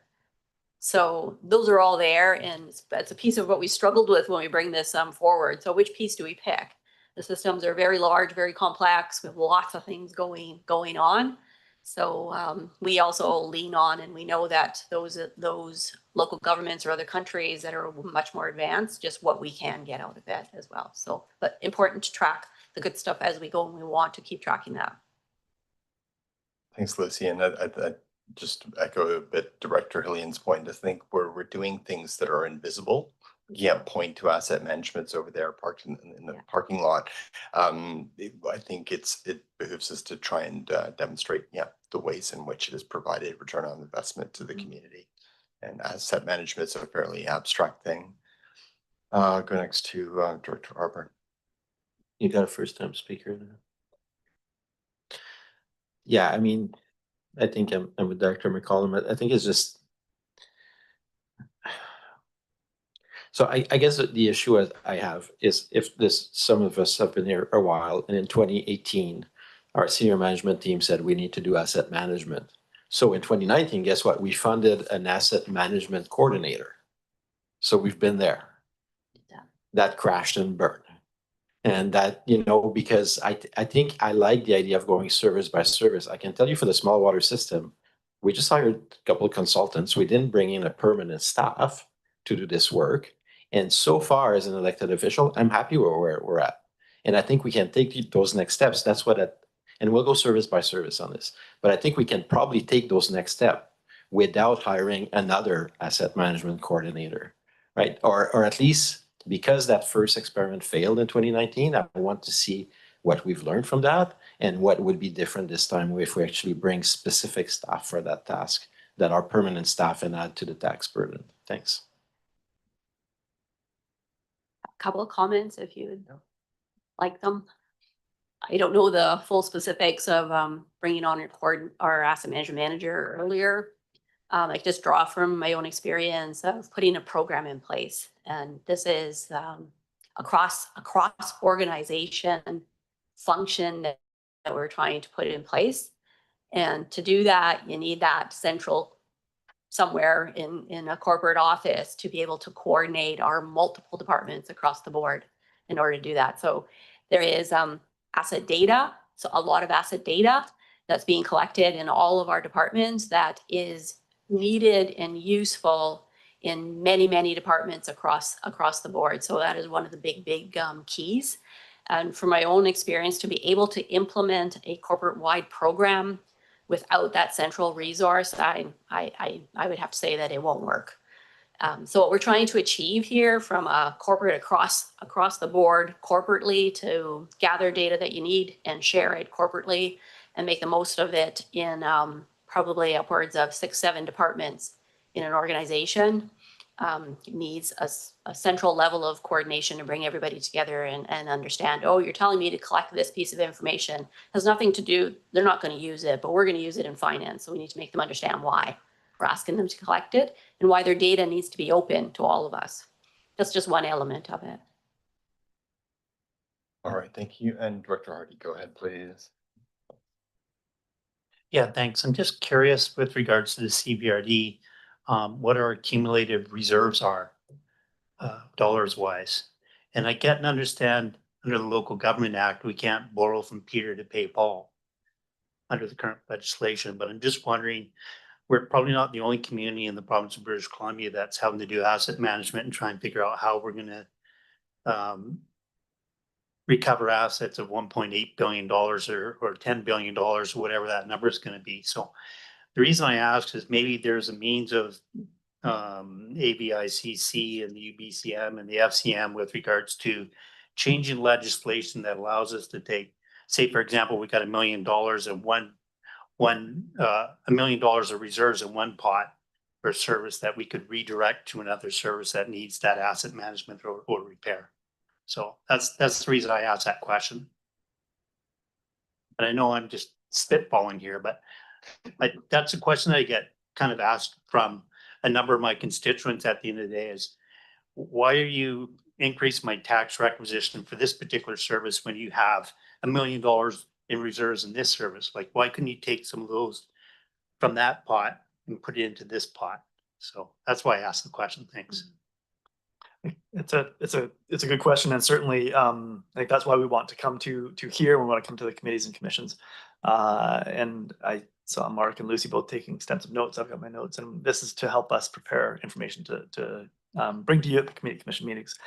So those are all there, and it's a piece of what we struggled with when we bring this forward. So which piece do we pick? The systems are very large, very complex. We have lots of things going on. So we also lean on, and we know that those local governments or other countries that are much more advanced, just what we can get out of it as well. So, but important to track the good stuff as we go, and we want to keep tracking that. Thanks, Lucy. And I just echo a bit Director Hillian's point. I think we're doing things that are invisible. You can't point to asset managements over there parked in the parking lot. I think it behooves us to try and demonstrate, the ways in which it has provided return on investment to the community. And asset management is a fairly abstract thing. Go next to Director Harper. You got a first-time speaker now. Yeah, I mean, I think I'm with Dr. McCollum. I think it's just, so I guess the issue I have is if some of us have been here a while, and in 2018, our senior management team said we need to do asset management. So in 2019, guess what? We funded an asset management coordinator. So we've been there. Yeah. That crashed and burned. And that, because I think I like the idea of going service by service. I can tell you for the small water system, we just hired a couple of consultants. We didn't bring in a permanent staff to do this work. And so far, as an elected official, I'm happy where we're at. And I think we can take those next steps. That's and we'll go service by service on this. But I think we can probably take those next steps without hiring another asset management coordinator, right? Or at least, because that first experiment failed in 2019, I want to see what we've learned from that and what would be different this time if we actually bring specific staff for that task that are permanent staff and add to the tax burden. Thanks. A couple of comments if you would like them. I don't know the full specifics of bringing on our asset management manager earlier. I just draw from my own experience of putting a program in place. And this is across organization function that we're trying to put in place. And to do that, you need that central somewhere in a corporate office to be able to coordinate our multiple departments across the board in order to do that. So there is asset data, so a lot of asset data that's being collected in all of our departments that is needed and useful in many departments across the board. So that is one of the big keys. And from my own experience, to be able to implement a corporate-wide program without that central resource, I would have to say that it won't work. So what we're trying to achieve here from a corporate across the board corporately to gather data that you need and share it corporately and make the most of it in probably upwards of 6-7 departments in an organization needs a central level of coordination to bring everybody together and understand, oh, you're telling me to collect this piece of information. It has nothing to do, they're not going to use it, but we're going to use it in finance. So we need to make them understand why we're asking them to collect it and why their data needs to be open to all of us. That's just one element of it. All right, thank you. And Director Hardy, go ahead, please. Yeah, thanks. I'm just curious with regards to the CBRD, what our accumulated reserves are, dollars wise. And I get and understand under the Local Government Act, we can't borrow from Peter to pay Paul under the current legislation, but I'm just wondering, we're probably not the only community in the province of British Columbia that's having to do asset management and try and figure out how we're gonna recover assets of $1.8 billion or $10 billion, or whatever that number is gonna be. So the reason I ask is maybe there's a means of ABICC and the UBCM and the FCM with regards to changing legislation that allows us to take, say, for example, we got $1 million and $1 million of reserves in one pot for a service that we could redirect to another service that needs that asset management or repair. So that's the reason I asked that question. And I know I'm just spitballing here, but that's a question that I get kind of asked from a number of my constituents at the end of the day is, why are you increasing my tax requisition for this particular service when you have $1 million in reserves in this service? Like, why couldn't you take some of those from that pot and put it into this pot? So that's why I asked the question. Thanks. It's a good question, and certainly I think that's why we want to come to here. We want to come to the committees and commissions. And I saw Mark and Lucy both taking extensive notes. I've got my notes, and this is to help us prepare information to bring to you at the committee commission meetings.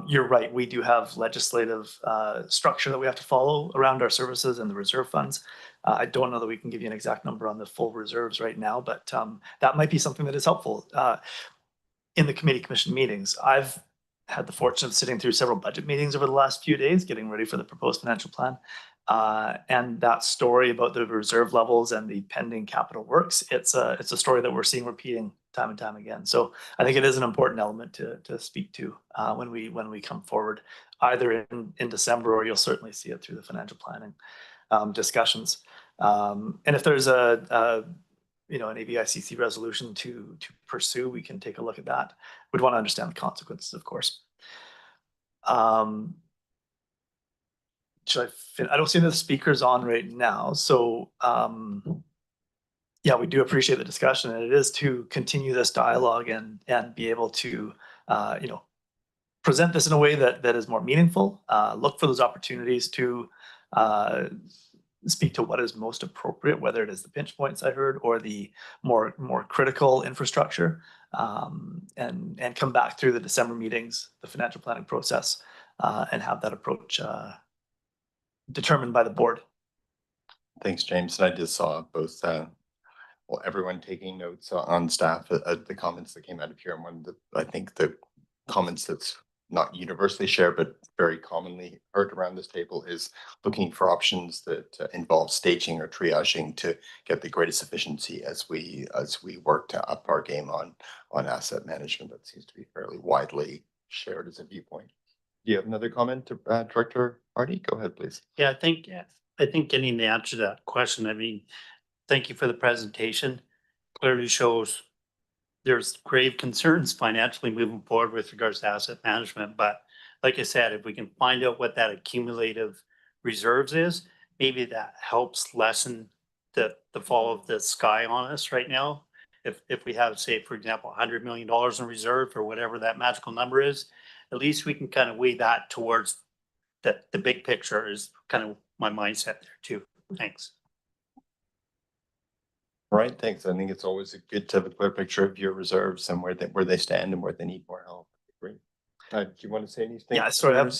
You're right, we do have legislative structure that we have to follow around our services and the reserve funds. I don't know that we can give you an exact number on the full reserves right now, but that might be something that is helpful. In the committee commission meetings, I've had the fortune of sitting through several budget meetings over the last few days, getting ready for the proposed financial plan. And that story about the reserve levels and the pending capital works, it's a story that we're seeing repeating time and time again. So I think it is an important element to speak to when we come forward, either in December, or you'll certainly see it through the financial planning discussions. And if there's an ABICC resolution to pursue, we can take a look at that. We'd want to understand the consequences, of course. I don't see the speakers on right now. So yeah, we do appreciate the discussion, and it is to continue this dialogue and be able to present this in a way that is more meaningful, look for those opportunities to speak to what is most appropriate, whether it is the pinch points I heard or the more critical infrastructure, and come back through the December meetings, the financial planning process, and have that approach determined by the board. Thanks, James. And I just saw both, everyone taking notes on staff, the comments that came out of here. And one of I think the comments that's not universally shared, but very commonly heard around this table is looking for options that involve staging or triaging to get the greatest efficiency as we work to up our game on asset management. That seems to be fairly widely shared as a viewpoint. Do you have another comment, Director Hardy? Go ahead, please. Yeah, I think getting the answer to that question, I mean, thank you for the presentation. Clearly shows there's grave concerns financially moving forward with regards to asset management. But like I said, if we can find out what that accumulative reserves is, maybe that helps lessen the fall of the sky on us right now. If we have, say, for example, $100 million in reserve or whatever that magical number is, at least we can kind of weigh that towards the big picture is kind of my mindset there too. Thanks. All right, thanks. I think it's always good to have a clear picture of your reserves and where they stand and where they need more help. Great. Do you want to say anything? Yeah, sorry, I have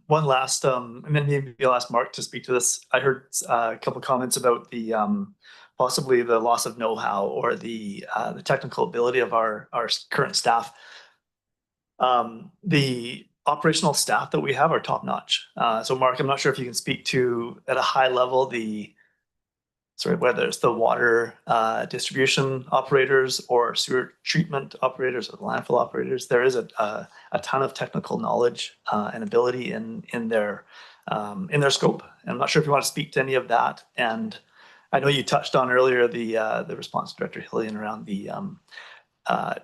one last, and then maybe I'll ask Mark to speak to this. I heard a couple of comments about the possibly the loss of know-how or the technical ability of our current staff. The operational staff that we have are top-notch. So Mark, I'm not sure if you can speak to at a high level whether it's the water distribution operators or sewer treatment operators or landfill operators. There is a ton of technical knowledge and ability in their scope. And I'm not sure if you want to speak to any of that. And I know you touched on earlier the response to Director Hillian around the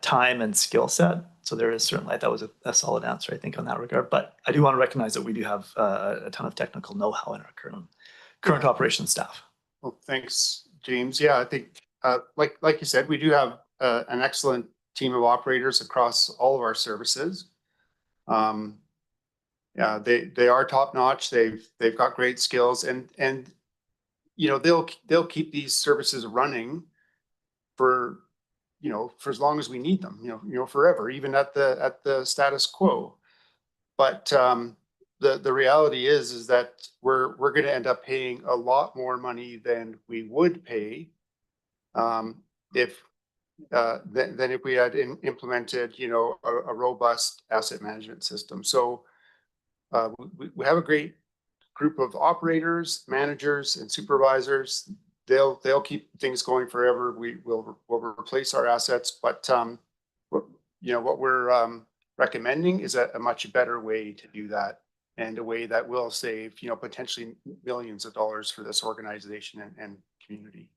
time and skill set. So there is certainly, that was a solid answer, I think, on that regard. But I do want to recognize that we do have a ton of technical know-how in our current operations staff. Well, thanks, James. Yeah, I think, like you said, we do have an excellent team of operators across all of our services. Yeah, they are top notch. They've got great skills, and you know, they'll keep these services running for, you know, for as long as we need them, you know, forever, even at the status quo. But the reality is that we're going to end up paying a lot more money than we would pay if than if we had implemented, you know, a robust asset management system. So we have a great group of operators, managers, and supervisors. They'll keep things going forever. We'll replace our assets, but you know, what we're recommending is a much better way to do that, and a way that will save, you know, potentially millions of dollars for this organization and community.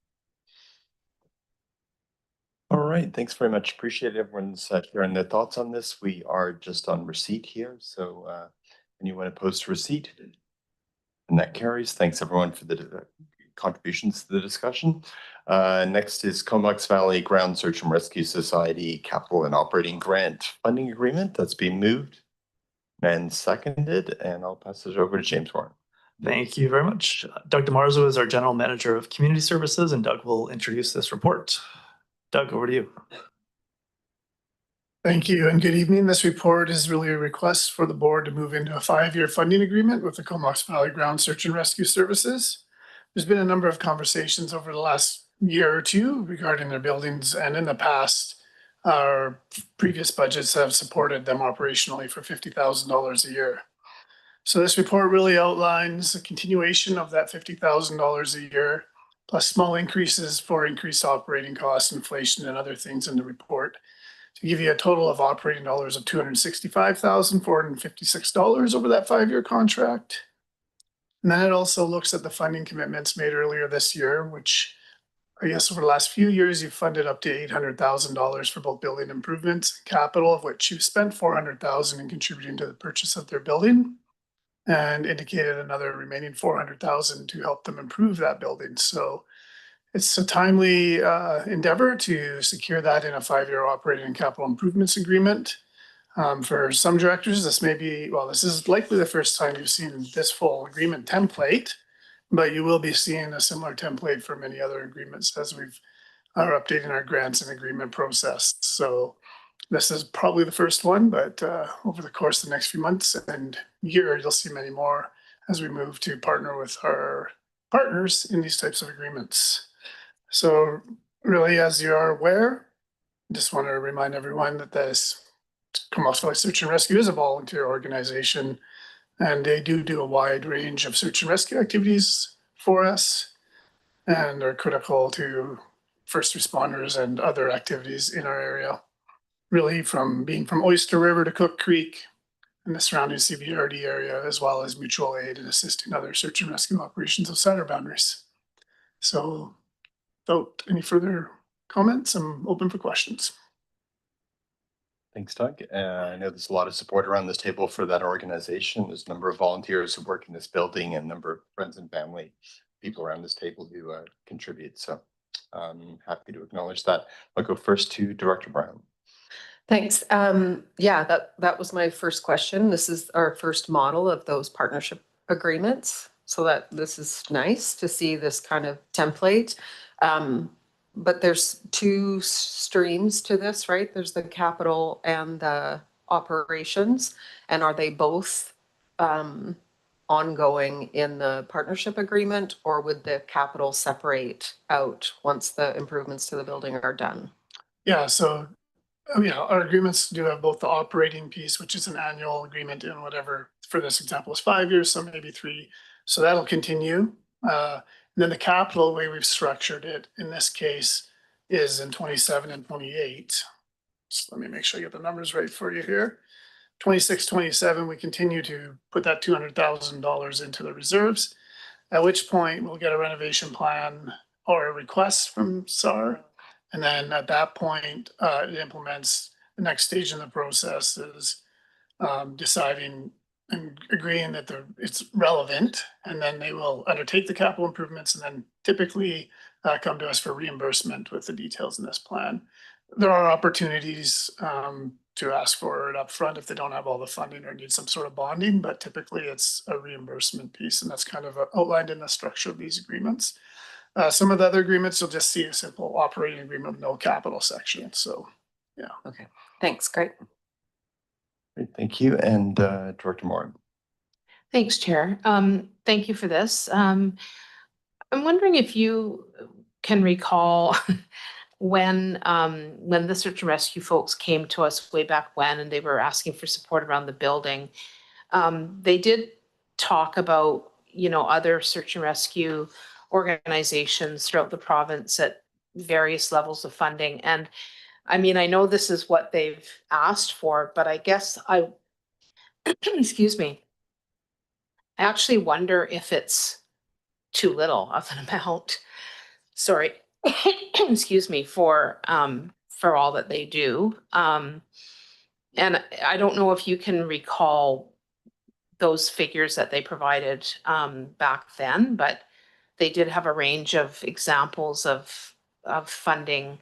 All right, thanks very much. Appreciate everyone's sharing their thoughts on this. We are just on receipt here, so anyone opposed to receipt? And that carries. Thanks everyone for the contributions to the discussion. Next is Comox Valley Ground Search and Rescue Society Capital and Operating Grant Funding Agreement. That's being moved and seconded, and I'll pass it over to James Warren. Thank you very much. Doug DeMarzo is our General Manager of Community Services, and Doug will introduce this report. Doug, over to you. Thank you and good evening. This report is really a request for the board to move into a 5-year funding agreement with the Comox Valley Ground Search and Rescue Services. There's been a number of conversations over the last year or two regarding their buildings, and in the past, our previous budgets have supported them operationally for $50,000 a year. So this report really outlines a continuation of that $50,000 a year, plus small increases for increased operating costs, inflation, and other things in the report, to give you a total of operating dollars of $265,456 over that 5-year contract. And then it also looks at the funding commitments made earlier this year, which I guess over the last few years, you've funded up to $800,000 for both building improvements and capital, of which you've spent $400,000 in contributing to the purchase of their building, and indicated another remaining $400,000 to help them improve that building. So it's a timely endeavor to secure that in a 5-year operating and capital improvements agreement. For some directors, this is likely the first time you've seen this full agreement template, but you will be seeing a similar template for many other agreements as we are updating our grants and agreement process. So this is probably the first one, but over the course of the next few months and year, you'll see many more as we move to partner with our partners in these types of agreements. So really, as you are aware, I just want to remind everyone that this Comox Valley Search and Rescue is a volunteer organization, and they do a wide range of search and rescue activities for us and are critical to first responders and other activities in our area. Really, from Oyster River to Cook Creek and the surrounding CVRD area, as well as mutual aid and assisting other search and rescue operations outside our boundaries. So without any further comments, I'm open for questions. Thanks, Doug. I know there's a lot of support around this table for that organization. There's a number of volunteers who work in this building and a number of friends and family people around this table who contribute. So I'm happy to acknowledge that. I'll go first to Director Brown. Thanks. Yeah, that was my first question. This is our first model of those partnership agreements. So that this is nice to see this kind of template. But there's 2 streams to this, right? There's the capital and the operations. And are they both ongoing in the partnership agreement, or would the capital separate out once the improvements to the building are done? Yeah, so our agreements do have both the operating piece, which is an annual agreement, and whatever, for this example, is 5 years, so maybe 3. So that'll continue. And then the capital, the way we've structured it in this case, is in 27 and 28. So let me make sure I get the numbers right for you here. 26, 27, we continue to put that $200,000 into the reserves, at which point we'll get a renovation plan or a request from SAR. And then at that point, it implements the next stage in the process is deciding and agreeing that it's relevant, and then they will undertake the capital improvements, and then typically come to us for reimbursement with the details in this plan. There are opportunities to ask for it upfront if they don't have all the funding or need some sort of bonding, but typically it's a reimbursement piece, and that's kind of outlined in the structure of these agreements. Some of the other agreements, you'll just see a simple operating agreement with no capital section. So, yeah. Okay, thanks, great. Great, thank you. And Director Moore. Thanks, Chair. Thank you for this. I'm wondering if you can recall when the search and rescue folks came to us way back when, and they were asking for support around the building. They did talk about, you know, other search and rescue organizations throughout the province at various levels of funding. And I mean, I know this is what they've asked for, but I guess excuse me, I actually wonder if it's too little of an amount. Sorry, excuse me, for all that they do. And I don't know if you can recall those figures that they provided back then, but they did have a range of examples of funding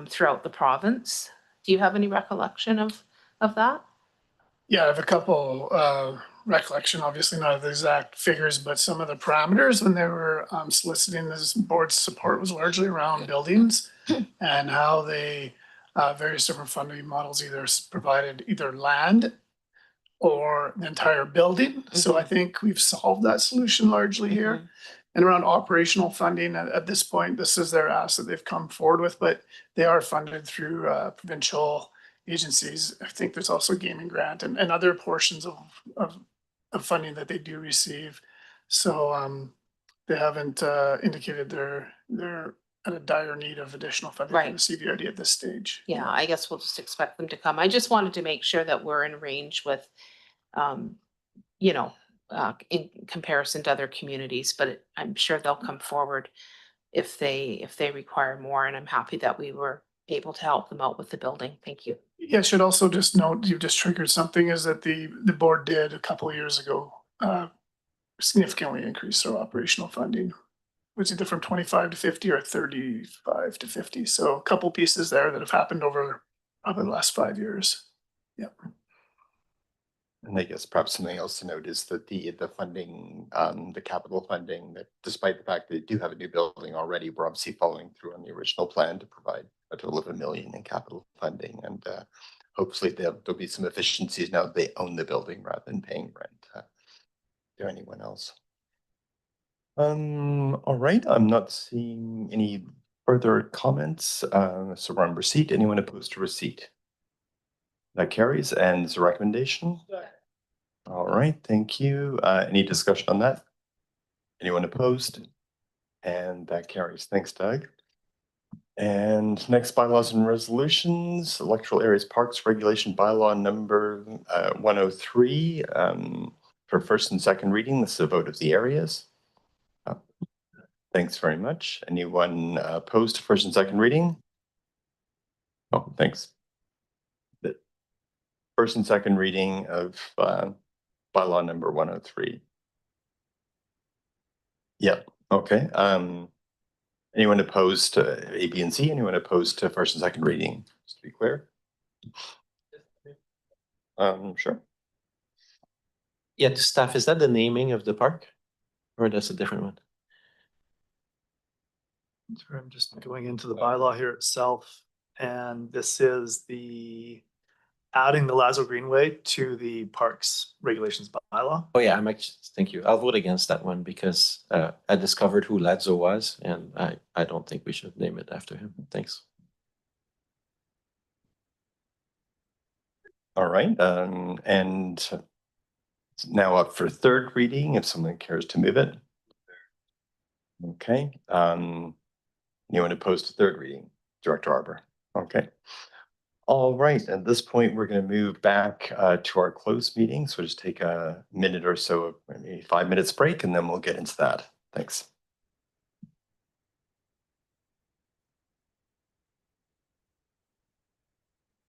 throughout the province. Do you have any recollection of that? Yeah, I have a couple recollection, obviously not of the exact figures, but some of the parameters when they were soliciting this board's support was largely around buildings and how they various different funding models either provided either land or the entire building. So I think we've solved that solution largely here. And around operational funding, at this point, this is their ask that they've come forward with, but they are funded through provincial agencies. I think there's also a gaming grant and other portions of funding that they do receive. So they haven't indicated they're at a dire need of additional funding from the CVRD at this stage. Yeah, I guess we'll just expect them to come. I just wanted to make sure that we're in range with, you know, in comparison to other communities, but I'm sure they'll come forward if they require more. And I'm happy that we were able to help them out with the building. Thank you. Yeah, I should also just note, you just triggered something, is that the board did a couple of years ago significantly increase their operational funding. Was either from 25 to 50 or 35 to 50. So a couple pieces there that have happened over probably the last 5 years. Yep. And I guess perhaps something else to note is that the funding, the capital funding, that despite the fact that they do have a new building already, we're obviously following through on the original plan to provide a total of $1 million in capital funding. And hopefully there'll be some efficiencies now that they own the building rather than paying rent to anyone else. All right, I'm not seeing any further comments. So we're on receipt. Anyone opposed to receipt? That carries, and it's a recommendation. All right, thank you. Any discussion on that? Anyone opposed? And that carries. Thanks, Doug. And next, bylaws and resolutions, electoral areas parks regulation bylaw number 103 for first and second reading. This is a vote of the areas. Thanks very much. Anyone opposed to first and second reading? Oh, thanks. The first and second reading of bylaw number 103. Yep. Okay. Anyone opposed to A, B, and C? Anyone opposed to first and second reading? Just to be clear. Sure. Yeah, to staff, is that the naming of the park? Or that's a different one? I'm just going into the bylaw here itself, and this is the adding the Lazo Greenway to the parks regulations bylaw. Oh yeah, I'm actually, thank you. I'll vote against that one because I discovered who Lazo was, and I don't think we should name it after him. Thanks. All right, and it's now up for third reading if someone cares to move it. Okay. Anyone opposed to third reading? Director Arbor. Okay. All right. At this point, we're going to move back to our closed meeting. So just take a minute or so, maybe 5 minutes break, and then we'll get into that. Thanks.